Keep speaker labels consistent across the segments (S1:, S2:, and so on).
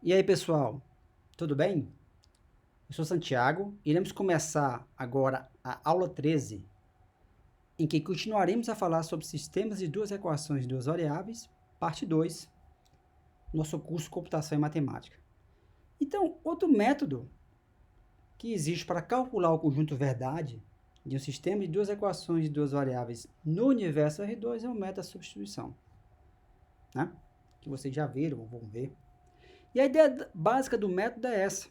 S1: E aí, pessoal, tudo bem? Eu sou Santiago. Iremos começar agora a aula 13, em que continuaremos a falar sobre sistemas de duas equações de duas variáveis, parte 2, nosso curso de Computação e Matemática. Então, outro método que existe para calcular o conjunto verdade de um sistema de duas equações de duas variáveis no universo R2 é o método da substituição, né? Que vocês já viram ou vão ver. E a ideia básica do método é essa: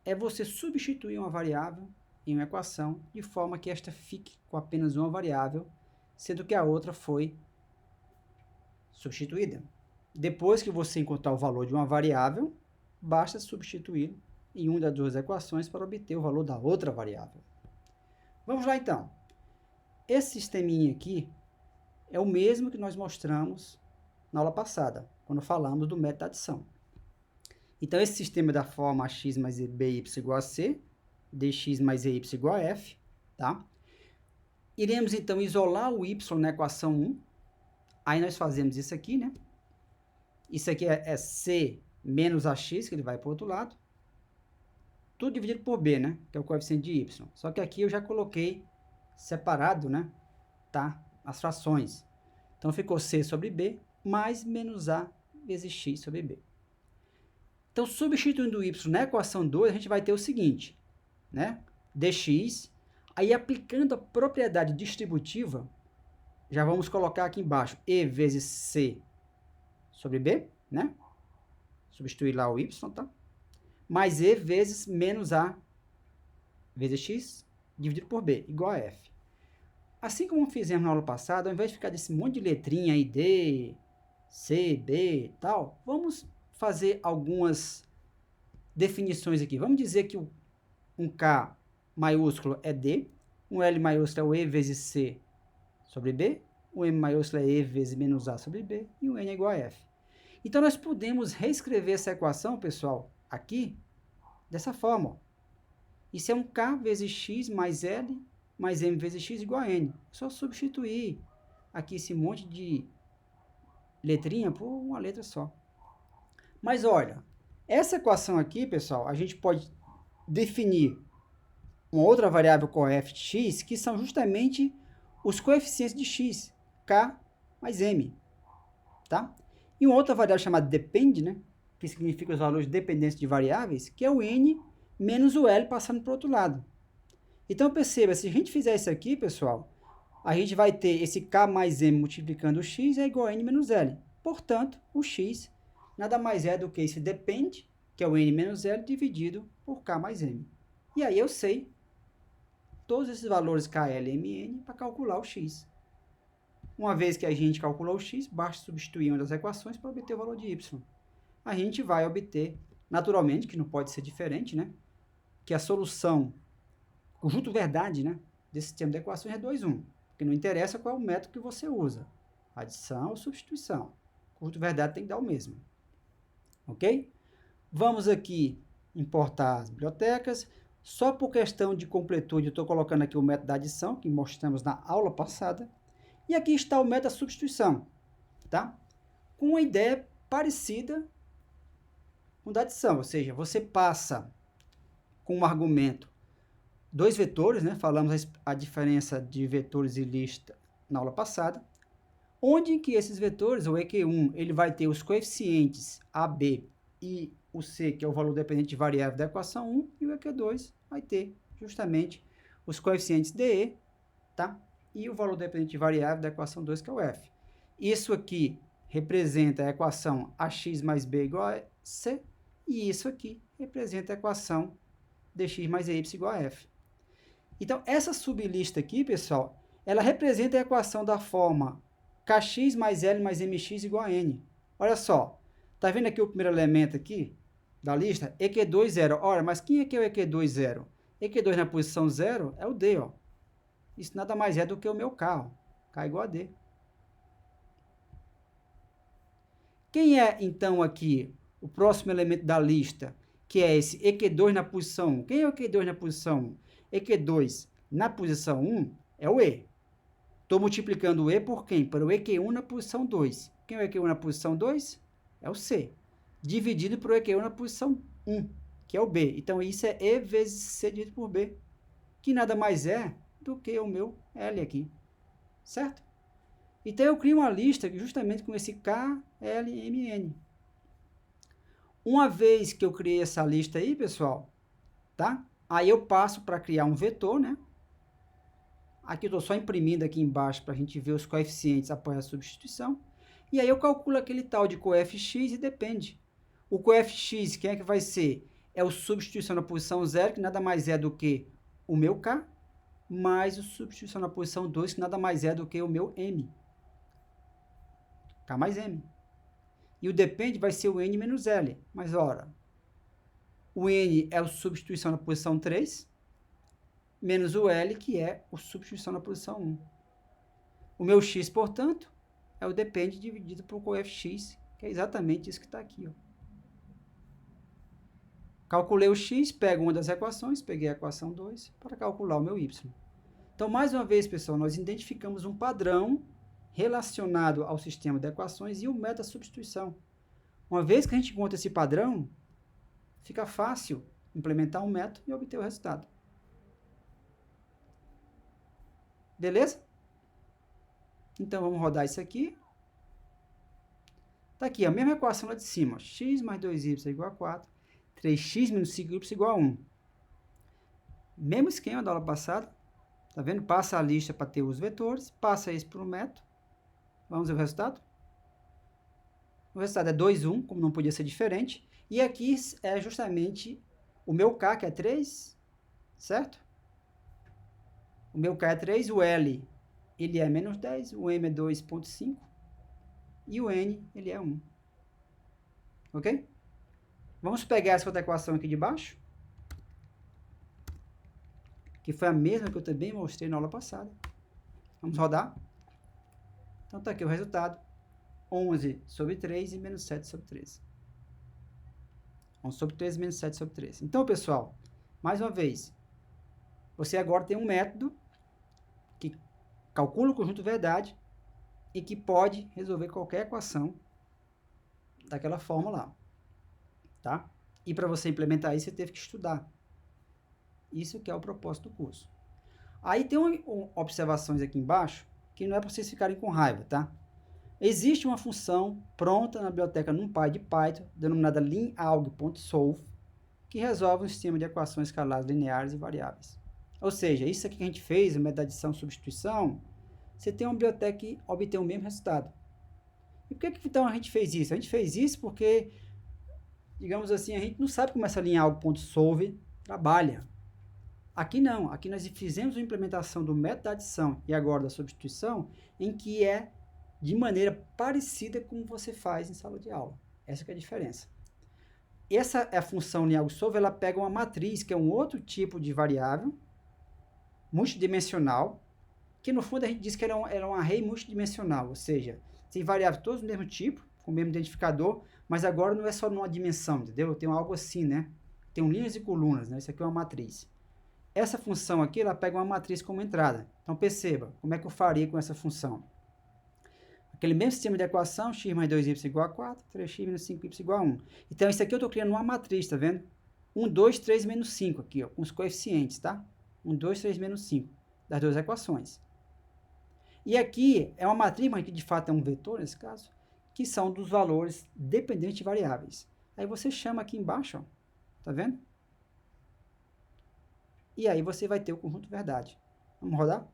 S1: é você substituir uma variável em uma equação de forma que esta fique com apenas uma variável, sendo que a outra foi substituída. Depois que você encontrar o valor de uma variável, basta substituí-lo em uma das duas equações para obter o valor da outra variável. Vamos lá então. Esse sisteminha aqui é o mesmo que nós mostramos na aula passada, quando falamos do método da adição. Então, esse sistema é da forma ax mais by igual a c, dx mais ey igual a f, tá? Iremos, então, isolar o y na equação 1. Aí nós fazemos isso aqui, né? Isso aqui é c menos ax, que ele vai para o outro lado. Tudo dividido por b, né? Que é o coeficiente de y. Só que aqui eu já coloquei separado, né? Tá? As frações. Então, ficou c sobre b mais menos a vezes x sobre b. Então, substituindo o y na equação 2, a gente vai ter o seguinte, né? Dx, aí aplicando a propriedade distributiva, já vamos colocar aqui embaixo e vezes c sobre b, né? Substituir lá o y, tá? Mais e vezes menos a vezes x dividido por b, igual a f. Assim como fizemos na aula passada, ao invés de ficar desse monte de letrinha aí, d, c, b e tal, vamos fazer algumas definições aqui. Vamos dizer que um K maiúsculo é D, um L maiúsculo é o E vezes C sobre B, um M maiúsculo é E vezes menos A sobre B, e um N é igual a F. Então, nós podemos reescrever essa equação, pessoal, aqui, dessa forma. Ó. Isso é um K vezes X mais L mais M vezes X igual a N. É só substituir aqui esse monte de letrinha por uma letra só. Mas, olha, essa equação aqui, pessoal, a gente pode definir uma outra variável coef de x, que são justamente os coeficientes de x, k mais m, tá? E uma outra variável chamada depende, né? Que significa os valores dependentes de variáveis, que é o n menos o l passando para o outro lado. Então, perceba, se a gente fizer isso aqui, pessoal, a gente vai ter esse k mais m multiplicando o x é igual a n menos l. Portanto, o x nada mais é do que esse depende, que é o n menos l, dividido por k mais m. E aí eu sei todos esses valores k, l, m, n para calcular o x. Uma vez que a gente calculou o x, basta substituir uma das equações para obter o valor de y. A gente vai obter, naturalmente, que não pode ser diferente, né? Que a solução, conjunto verdade, né? Desse sistema de equações é 2, 1. Porque não interessa qual é o método que você usa. Adição ou substituição. O conjunto verdade tem que dar o mesmo. Ok? Vamos aqui importar as bibliotecas. Só por questão de completude, eu estou colocando aqui o método da adição, que mostramos na aula passada. E aqui está o método da substituição, tá? Com uma ideia parecida com o da adição, ou seja, você passa com um argumento dois vetores, né? Falamos a diferença de vetores e lista na aula passada, onde que esses vetores, o EQ1, ele vai ter os coeficientes AB e o C, que é o valor dependente de variável da equação 1, e o EQ2 vai ter justamente os coeficientes DE, tá? E o valor dependente de variável da equação 2, que é o F. Isso aqui representa a equação AX mais B igual a C, e isso aqui representa a equação DX mais EY igual a F. Então, essa sublista aqui, pessoal, ela representa a equação da forma kx mais L mais mx igual a N. Olha só, tá vendo aqui o primeiro elemento aqui da lista? EQ2, 0. Olha, mas quem é que é o EQ2, 0? EQ2 na posição 0 é o D, ó. Isso nada mais é do que o meu K, ó. K igual a D. Quem é, então, aqui o próximo elemento da lista, que é esse EQ2 na posição 1? Quem é o EQ2 na posição 1? EQ2 na posição 1 é o E. Estou multiplicando o E por quem? Para o EQ1 na posição 2. Quem é o EQ1 na posição 2? É o C. dividido por EQ1 na posição 1, que é o B. Então, isso é E vezes C dividido por B, que nada mais é do que o meu L aqui, certo? Então, eu crio uma lista justamente com esse K, L, M, N. Uma vez que eu criei essa lista aí, pessoal, tá? Aí eu passo para criar um vetor, né? Aqui eu estou só imprimindo aqui embaixo para a gente ver os coeficientes após a substituição. E aí eu calculo aquele tal de coeficiente e depende. O coeficiente, quem é que vai ser? É o substituição na posição 0, que nada mais é do que o meu K, mais o substituição na posição 2, que nada mais é do que o meu M. K mais M. E o depende vai ser o N menos L. Mas, ora, o N é a substituição na posição 3, menos o L, que é a substituição na posição 1. O meu X, portanto, é o depende dividido por coeficiente, que é exatamente isso que está aqui. Ó. Calculei o X, pego uma das equações, peguei a equação 2, para calcular o meu Y. Então, mais uma vez, pessoal, nós identificamos um padrão relacionado ao sistema de equações e o método da substituição. Uma vez que a gente encontra esse padrão, fica fácil implementar um método e obter o resultado. Beleza? Então, vamos rodar isso aqui. Está aqui a mesma equação lá de cima. X mais 2y é igual a 4. 3x menos 5y é igual a 1. Mesmo esquema da aula passada. Tá vendo? Passa a lista para ter os vetores. Passa isso para o método. Vamos ver o resultado? O resultado é 2, 1, como não podia ser diferente. E aqui é justamente o meu K, que é 3, certo? O meu K é 3, o L, ele é menos 10, o M é 2,5 e o N, ele é 1. Ok? Vamos pegar essa outra equação aqui de baixo, que foi a mesma que eu também mostrei na aula passada. Vamos rodar. Então, está aqui o resultado. 11 sobre 3 e menos 7 sobre 13. 11 sobre 3 menos 7 sobre 13. Então, pessoal, mais uma vez, você agora tem um método que calcula o conjunto verdade e que pode resolver qualquer equação daquela forma lá, tá? E para você implementar isso, você teve que estudar. Isso que é o propósito do curso. Aí tem observações aqui embaixo que não é para vocês ficarem com raiva, tá? Existe uma função pronta na biblioteca NumPy de Python, denominada linalg.solve, que resolve um sistema de equações escalares lineares e variáveis. Ou seja, isso aqui que a gente fez, o método de adição e substituição, você tem uma biblioteca que obtém o mesmo resultado. E por que então a gente fez isso? A gente fez isso porque, digamos assim, a gente não sabe como essa linalg.solve trabalha. Aqui não, aqui nós fizemos a implementação do método da adição e agora da substituição, em que é de maneira parecida com você faz em sala de aula. Essa que é a diferença. Essa é a função linalg.solve, ela pega uma matriz, que é um outro tipo de variável, multidimensional, que no fundo a gente diz que ela é um array multidimensional, ou seja, tem variáveis todos do mesmo tipo, com o mesmo identificador, mas agora não é só numa dimensão, entendeu? Eu tenho algo assim, né? Tem linhas e colunas, né? Isso aqui é uma matriz. Essa função aqui, ela pega uma matriz como entrada. Então, perceba, como é que eu faria com essa função? Aquele mesmo sistema de equação, x mais 2y igual a 4, 3x menos 5y igual a 1. Então, isso aqui eu estou criando uma matriz, tá vendo? 1, 2, 3, menos 5 aqui, ó, com os coeficientes, tá? 1, 2, 3, menos 5, das duas equações. E aqui é uma matriz, mas que de fato é um vetor, nesse caso, que são dos valores dependentes de variáveis. Aí você chama aqui embaixo, ó, tá vendo? E aí você vai ter o conjunto verdade. Vamos rodar?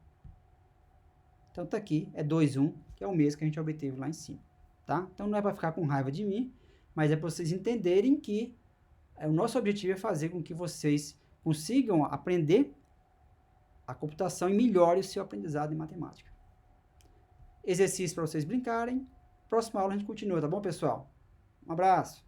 S1: Então tá aqui, é 2, 1, que é o mesmo que a gente obteve lá em cima, tá? Então não é para ficar com raiva de mim, mas é para vocês entenderem que o nosso objetivo é fazer com que vocês consigam aprender a computação e melhore o seu aprendizado em matemática. Exercício para vocês brincarem. Próxima aula a gente continua, tá bom, pessoal? Um abraço!